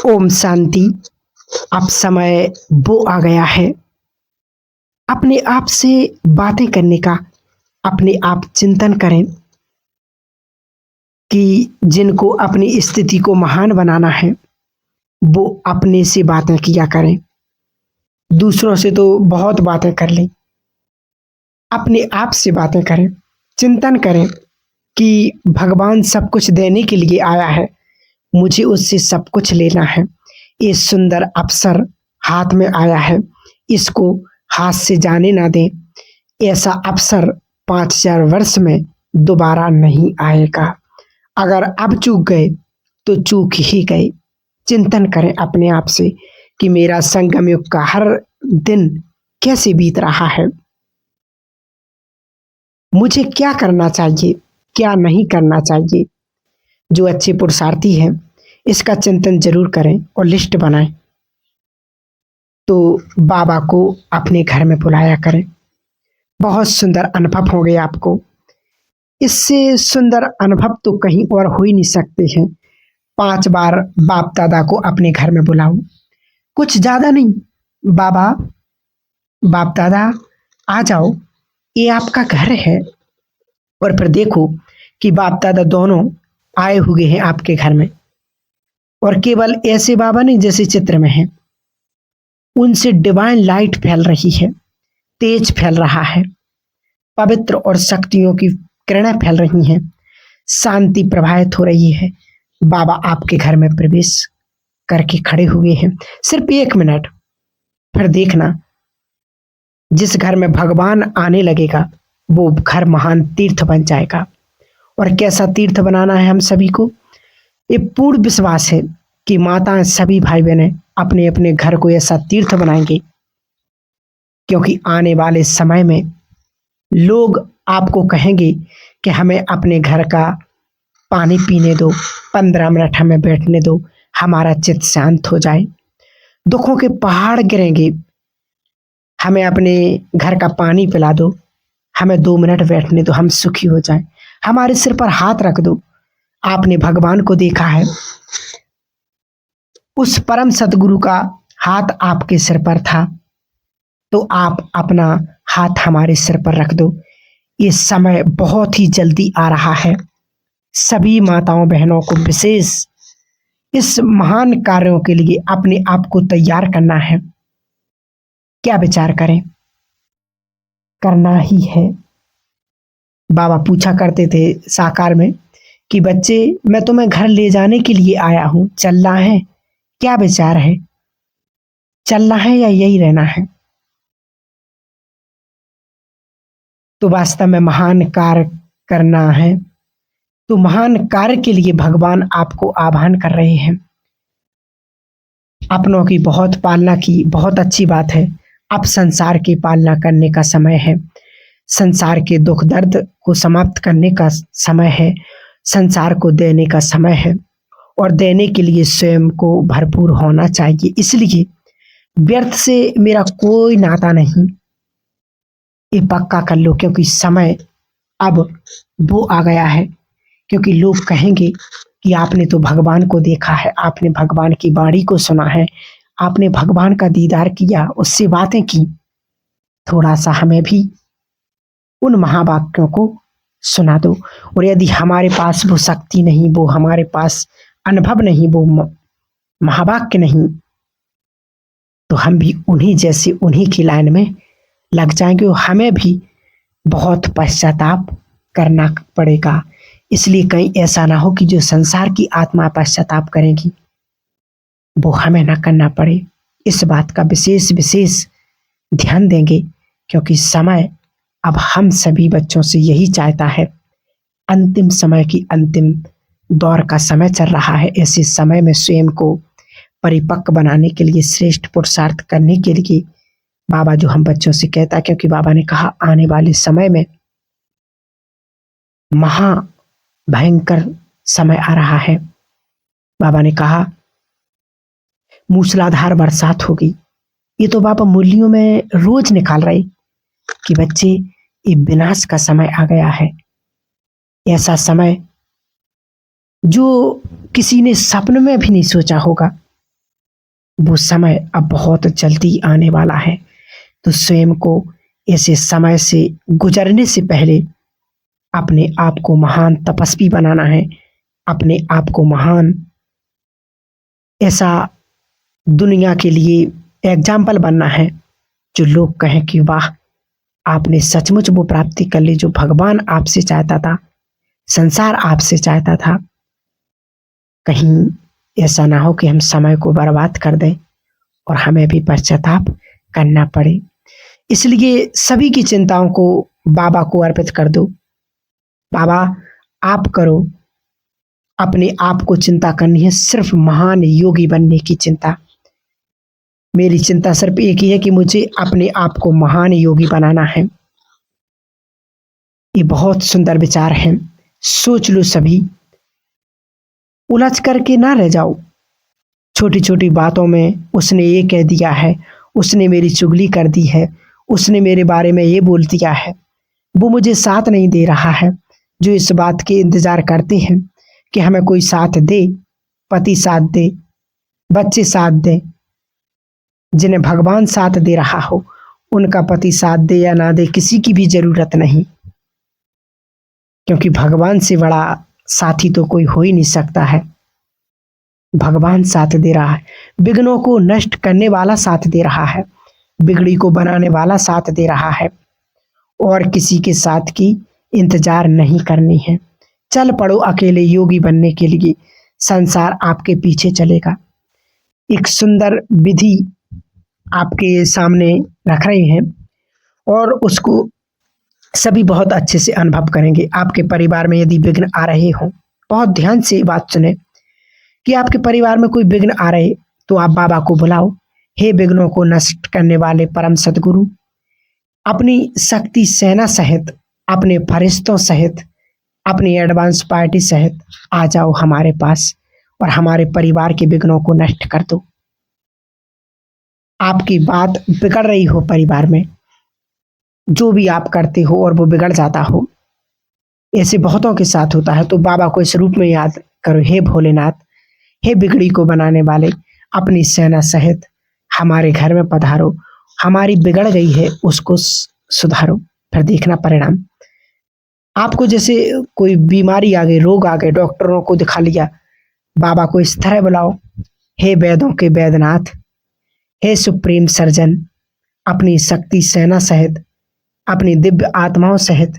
ओम शांति। अब समय वो आ गया है अपने आप से बातें करने का। अपने आप चिंतन करें कि जिनको अपनी स्थिति को महान बनाना है वो अपने से बातें किया करें। दूसरों से तो बहुत बातें कर लें, अपने आप से बातें करें। चिंतन करें कि भगवान सब कुछ देने के लिए आया है, मुझे उससे सब कुछ लेना है। ये सुंदर अवसर हाथ में आया है, इसको हाथ से जाने ना दें। ऐसा अवसर 5000 वर्ष में दोबारा नहीं आएगा। अगर अब चूक गए तो चूक ही गए। चिंतन करें अपने आप से कि मेरा संगम युग का हर दिन कैसे बीत रहा है, मुझे क्या करना चाहिए, क्या नहीं करना चाहिए। जो अच्छे पुरुषार्थी हैं इसका चिंतन जरूर करें और लिस्ट बनाएं। तो बाबा को अपने घर में बुलाया करें, बहुत सुंदर अनुभव होंगे आपको। इससे सुंदर अनुभव तो कहीं और हो ही नहीं सकते हैं। 5 बार बाप दादा को अपने घर में बुलाओ, कुछ ज्यादा नहीं। बाबा, बाप दादा आ जाओ, ये आपका घर है। और फिर देखो कि बाप दादा दोनों आए हुए हैं आपके घर में, और केवल ऐसे बाबा नहीं जैसे चित्र में हैं। उनसे डिवाइन लाइट फैल रही है, तेज फैल रहा है, पवित्र और शक्तियों की किरणें फैल रही हैं, शांति प्रवाहित हो रही है। बाबा आपके घर में प्रवेश करके खड़े हुए हैं। सिर्फ 1 मिनट, फिर देखना जिस घर में भगवान आने लगेगा वो घर महान तीर्थ बन जाएगा। और कैसा तीर्थ बनाना है हम सभी को, ये पूर्ण विश्वास है कि माताएं सभी भाई बहनें अपने अपने घर को ऐसा तीर्थ बनाएंगे, क्योंकि आने वाले समय में लोग आपको कहेंगे कि हमें अपने घर का पानी पीने दो, 15 मिनट हमें बैठने दो, हमारा चित्त शांत हो जाए। दुखों के पहाड़ गिरेंगे, हमें अपने घर का पानी पिला दो, हमें 2 मिनट बैठने दो, हम सुखी हो जाएं। हमारे सिर पर हाथ रख दो। आपने भगवान को देखा है, उस परम सतगुरु का हाथ आपके सिर पर था, तो आप अपना हाथ हमारे सिर पर रख दो। ये समय बहुत ही जल्दी आ रहा है। सभी माताओं बहनों को विशेष इस महान कार्यों के लिए अपने आप को तैयार करना है। क्या विचार करें, करना ही है। बाबा पूछा करते थे साकार में कि बच्चे, मैं तुम्हें घर ले जाने के लिए आया हूं, चलना है? क्या विचार है, चलना है या यही रहना है? तो वास्तव में महान कार्य करना है, तो महान कार्य के लिए भगवान आपको आह्वान कर रहे हैं। अपनों की बहुत पालना की, बहुत अच्छी बात है। अब संसार की पालना करने का समय है, संसार के दुख दर्द को समाप्त करने का समय है, संसार को देने का समय है, और देने के लिए स्वयं को भरपूर होना चाहिए। इसलिए व्यर्थ से मेरा कोई नाता नहीं, ये पक्का कर लो, क्योंकि समय अब वो आ गया है। क्योंकि लोग कहेंगे कि आपने तो भगवान को देखा है, आपने भगवान की वाणी को सुना है, आपने भगवान का दीदार किया, उससे बातें की, थोड़ा सा हमें भी उन महावाक्यों को सुना दो। और यदि हमारे पास वो शक्ति नहीं, वो हमारे पास अनुभव नहीं, वो महावाक्य नहीं, तो हम भी उन्हीं जैसे उन्हीं की लाइन में लग जाएंगे और हमें भी बहुत पश्चाताप करना पड़ेगा। इसलिए कहीं ऐसा ना हो कि जो संसार की आत्मा पश्चाताप करेगी वो हमें ना करना पड़े। इस बात का विशेष विशेष ध्यान देंगे, क्योंकि समय अब हम सभी बच्चों से यही चाहता है। अंतिम समय की अंतिम दौर का समय चल रहा है। ऐसे समय में स्वयं को परिपक्व बनाने के लिए, श्रेष्ठ पुरुषार्थ करने के लिए बाबा जो हम बच्चों से कहता है, क्योंकि बाबा ने कहा आने वाले समय में महा भयंकर समय आ रहा है। बाबा ने कहा मूसलाधार बरसात होगी। ये तो बाबा मूल्यों में रोज निकाल रहे कि बच्चे, ये विनाश का समय आ गया है। ऐसा समय जो किसी ने सपने में भी नहीं सोचा होगा। वो समय अब बहुत जल्दी आने वाला है। तो स्वयं को ऐसे समय से गुजरने से पहले अपने आप को महान तपस्वी बनाना है, अपने आप को महान ऐसा दुनिया के लिए एग्जाम्पल बनना है, जो लोग कहें कि वाह, आपने सचमुच वो प्राप्ति कर ली जो भगवान आपसे चाहता था, संसार आपसे चाहता था। कहीं ऐसा ना हो कि हम समय को बर्बाद कर दें और हमें भी पश्चाताप करना पड़े। इसलिए सभी की चिंताओं को बाबा को अर्पित कर दो। बाबा, आप करो, अपने आप को चिंता करनी है, सिर्फ महान योगी बनने की चिंता। मेरी चिंता सिर्फ एक ही है कि मुझे अपने आप को महान योगी बनाना है। ये बहुत सुंदर विचार हैं, सोच लो सभी, उलझ करके ना रह जाओ। छोटी छोटी बातों में उसने ये कह दिया है, उसने मेरी चुगली कर दी है, उसने मेरे बारे में ये बोल दिया है, वो मुझे साथ नहीं दे रहा है। जो इस बात के इंतजार करते हैं कि हमें कोई साथ दे, पति साथ दे, बच्चे साथ दे, जिन्हें भगवान साथ दे रहा हो, उनका पति साथ दे या ना दे, किसी की भी जरूरत नहीं, क्योंकि भगवान से बड़ा साथी तो कोई हो ही नहीं सकता है। भगवान साथ दे रहा है, विघ्नों को नष्ट करने वाला साथ दे रहा है, बिगड़ी को बनाने वाला साथ दे रहा है, और किसी के साथ की इंतजार नहीं करनी है। चल पड़ो अकेले योगी बनने के लिए, संसार आपके पीछे चलेगा। एक सुंदर विधि आपके सामने रख रहे हैं और उसको सभी बहुत अच्छे से अनुभव करेंगे। आपके परिवार में यदि विघ्न आ रहे हों, बहुत ध्यान से ये बात सुने कि आपके परिवार में कोई विघ्न आ रहे, तो आप बाबा को बुलाओ। हे विघ्नों को नष्ट करने वाले परम सद्गुरु, अपनी शक्ति सेना सहित, अपने फरिश्तों सहित, अपनी एडवांस पार्टी सहित आ जाओ हमारे पास और हमारे परिवार के विघ्नों को नष्ट कर दो। आपकी बात बिगड़ रही हो परिवार में, जो भी आप करते हो और वो बिगड़ जाता हो, ऐसे बहुतों के साथ होता है, तो बाबा को इस रूप में याद करो। हे भोलेनाथ, हे बिगड़ी को बनाने वाले, अपनी सेना सहित हमारे घर में पधारो, हमारी बिगड़ गई है उसको सुधारो। फिर देखना परिणाम। आपको जैसे कोई बीमारी आ गई, रोग आ गए, डॉक्टरों को दिखा लिया, बाबा को इस तरह बुलाओ। हे वेदों के वेदनाथ, हे सुप्रीम सर्जन, अपनी शक्ति सेना सहित, अपनी दिव्य आत्माओं सहित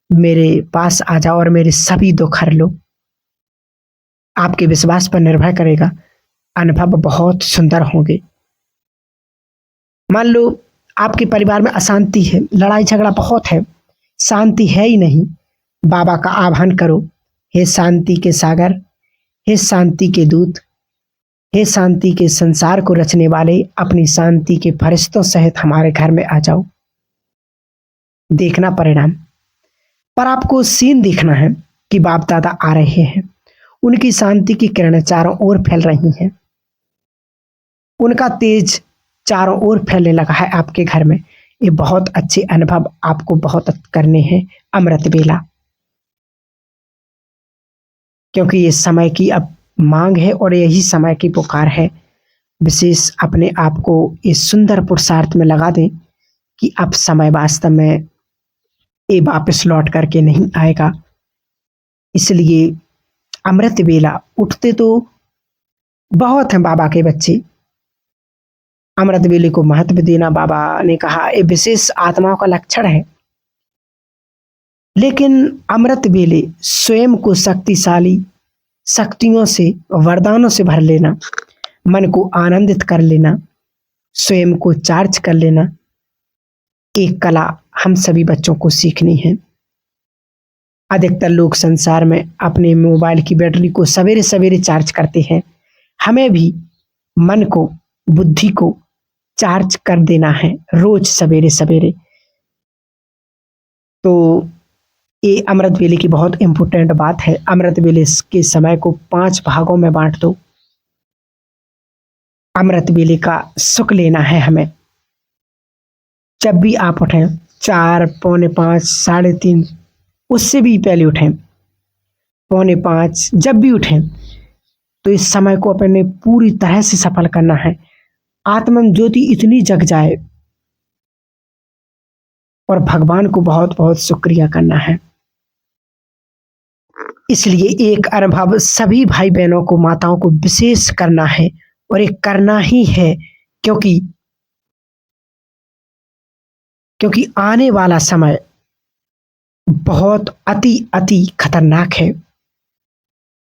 मेरे पास आ जाओ और मेरे सभी दुख हर लो। आपके विश्वास पर निर्भर करेगा, अनुभव बहुत सुंदर होंगे। मान लो आपके परिवार में अशांति है, लड़ाई झगड़ा बहुत है, शांति है ही नहीं, बाबा का आह्वान करो। हे शांति के सागर, हे शांति के दूत, हे शांति के संसार को रचने वाले, अपनी शांति के फरिश्तों सहित हमारे घर में आ जाओ। देखना परिणाम। पर आपको सीन देखना है कि बाप दादा आ रहे हैं, उनकी शांति की किरणें चारों ओर फैल रही हैं, उनका तेज चारों ओर फैलने लगा है आपके घर में। ये बहुत अच्छे अनुभव आपको बहुत करने हैं अमृत वेला, क्योंकि ये समय की अब मांग है और यही समय की पुकार है। विशेष अपने आप को इस सुंदर पुरुषार्थ में लगा दें कि अब समय वास्तव में ये वापस लौट करके नहीं आएगा। इसलिए अमृत वेला उठते तो बहुत हैं बाबा के बच्चे। अमृत वेले को महत्व देना, बाबा ने कहा, ये विशेष आत्माओं का लक्षण है। लेकिन अमृत वेले स्वयं को शक्तिशाली शक्तियों से, वरदानों से भर लेना, मन को आनंदित कर लेना, स्वयं को चार्ज कर लेना, एक कला हम सभी बच्चों को सीखनी है। अधिकतर लोग संसार में अपने मोबाइल की बैटरी को सवेरे सवेरे चार्ज करते हैं। हमें भी मन को, बुद्धि को चार्ज कर देना है रोज सवेरे सवेरे। तो ये अमृत वेले की बहुत इंपॉर्टेंट बात है। अमृत वेले के समय को 5 भागों में बांट दो। अमृत वेले का सुख लेना है हमें। जब भी आप उठें, 4, पौने 5, 3:30, उससे भी पहले उठें, पौने 5, जब भी उठें, तो इस समय को अपने पूरी तरह से सफल करना है। आत्मन ज्योति इतनी जग जाए और भगवान को बहुत बहुत शुक्रिया करना है। इसलिए एक अनुभव सभी भाई बहनों को, माताओं को विशेष करना है और एक करना ही है, क्योंकि क्योंकि आने वाला समय बहुत अति अति खतरनाक है।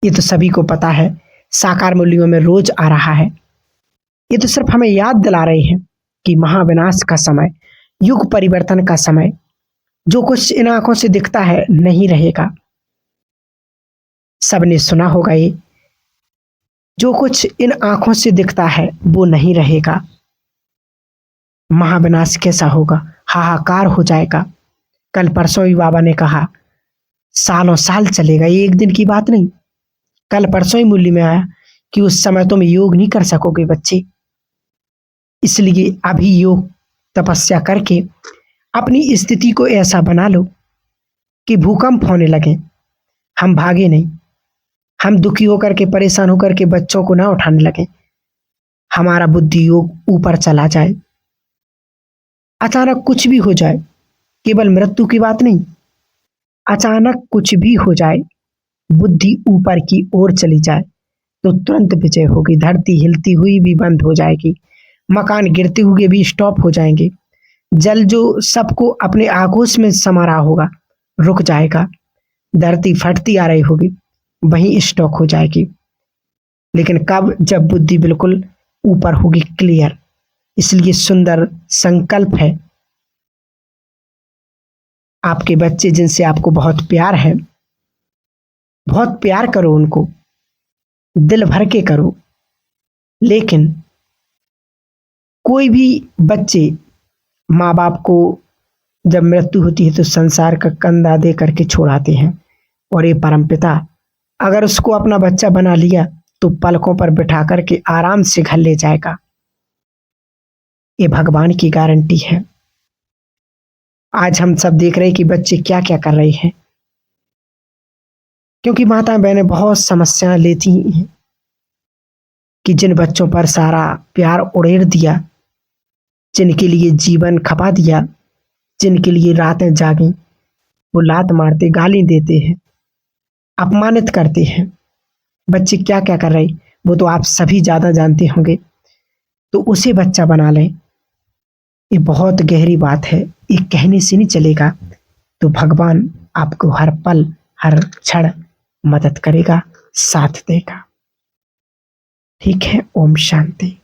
ये तो सभी को पता है, साकार मूल्यों में रोज आ रहा है। ये तो सिर्फ हमें याद दिला रहे हैं कि महाविनाश का समय, युग परिवर्तन का समय, जो कुछ इन आंखों से दिखता है नहीं रहेगा। सबने सुना होगा ये, जो कुछ इन आंखों से दिखता है वो नहीं रहेगा। महाविनाश कैसा होगा, हाहाकार हो जाएगा। कल परसों ही बाबा ने कहा सालों साल चलेगा, ये एक दिन की बात नहीं। कल परसों ही मूल्य में आया कि उस समय तुम योग नहीं कर सकोगे बच्चे। इसलिए अभी योग तपस्या करके अपनी स्थिति को ऐसा बना लो कि भूकंप होने लगे, हम भागे नहीं, हम दुखी होकर के, परेशान होकर के बच्चों को ना उठाने लगे, हमारा बुद्धि योग ऊपर चला जाए। अचानक कुछ भी हो जाए, केवल मृत्यु की बात नहीं, अचानक कुछ भी हो जाए, बुद्धि ऊपर की ओर चली जाए तो तुरंत विजय होगी। धरती हिलती हुई भी बंद हो जाएगी, मकान गिरते हुए भी स्टॉप हो जाएंगे, जल जो सबको अपने आगोश में समा रहा होगा रुक जाएगा, धरती फटती आ रही होगी वहीं स्टॉक हो जाएगी। लेकिन कब, जब बुद्धि बिल्कुल ऊपर होगी, क्लियर। इसलिए सुंदर संकल्प है, आपके बच्चे जिनसे आपको बहुत प्यार है, बहुत प्यार करो उनको, दिल भर के करो। लेकिन कोई भी बच्चे माँ बाप को जब मृत्यु होती है तो संसार का कंधा दे करके छोड़ाते हैं, और ये परमपिता अगर उसको अपना बच्चा बना लिया तो पलकों पर बिठा करके आराम से घर ले जाएगा। ये भगवान की गारंटी है। आज हम सब देख रहे हैं कि बच्चे क्या क्या कर रहे हैं, क्योंकि माता बहनें बहुत समस्याएं लेती हैं कि जिन बच्चों पर सारा प्यार उड़ेल दिया, जिनके लिए जीवन खपा दिया, जिनके लिए रातें जागी, वो लात मारते, गाली देते हैं, अपमानित करते हैं। बच्चे क्या क्या कर रहे वो तो आप सभी ज्यादा जानते होंगे, तो उसे बच्चा बना लें। ये बहुत गहरी बात है, ये कहने से नहीं चलेगा। तो भगवान आपको हर पल हर क्षण मदद करेगा, साथ देगा। ठीक है, ओम शांति।